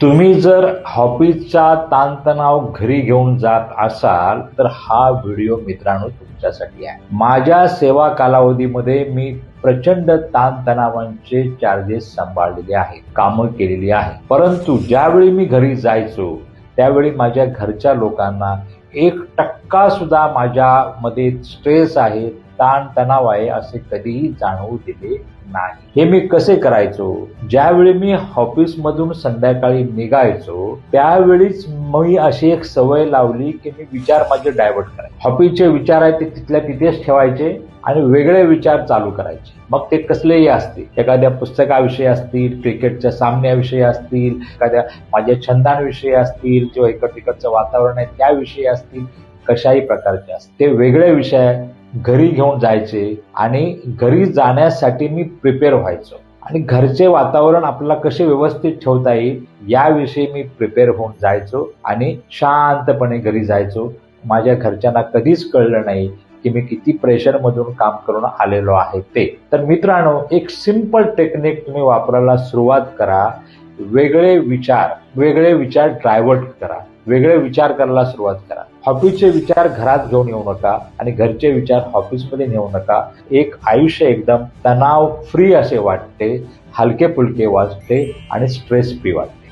तुम्ही जर ऑफिसचा ताणतणाव घरी घेऊन जात असाल तर हा व्हिडिओ मित्रांनो तुमच्यासाठी आहे. माझ्या सेवा कालावधीमध्ये मी प्रचंड ताणतणावांचे चार्जेस सांभाळलेले आहेत, कामं केलेली आहेत. परंतु ज्यावेळी मी घरी जायचो त्यावेळी माझ्या घरच्या लोकांना 1% सुद्धा माझ्यामध्ये स्ट्रेस आहे, ताणतणाव आहे असे कधीही जाणवू दिले नाही. हे मी कसे करायचो? ज्यावेळी मी ऑफिसमधून संध्याकाळी निघायचो त्यावेळीच मी अशी एक सवय लावली की मी विचार माझे डायव्हर्ट करायचे. ऑफिसचे विचार आहे ते तिथल्या तिथेच ठेवायचे आणि वेगळे विचार चालू करायचे. मग ते कसलेही असतील, एखाद्या पुस्तकाविषयी असतील, क्रिकेटच्या सामन्याविषयी असतील, एखाद्या माझ्या छंदांविषयी असतील किंवा इकडचं वातावरण आहे त्याविषयी असतील, कशाही प्रकारचे असतील, ते वेगळे विषय घरी घेऊन जायचे आणि घरी जाण्यासाठी मी प्रिपेअर व्हायचो आणि घरचे वातावरण आपल्याला कसे व्यवस्थित ठेवता येईल याविषयी मी प्रिपेअर होऊन जायचो आणि शांतपणे घरी जायचो. माझ्या घरच्यांना कधीच कळलं नाही की मी किती प्रेशरमधून काम करून आलेलो आहे ते. तर मित्रांनो, एक सिंपल टेक्निक तुम्ही वापरायला सुरुवात करा. वेगळे विचार डायव्हर्ट करा, वेगळे विचार करायला सुरुवात करा. ऑफिसचे विचार घरात घेऊन येऊ नका आणि घरचे विचार ऑफिसमध्ये नेऊ नका. एक आयुष्य एकदम तणाव फ्री असे वाटते, हलके फुलके वाटते आणि स्ट्रेस फ्री वाटते.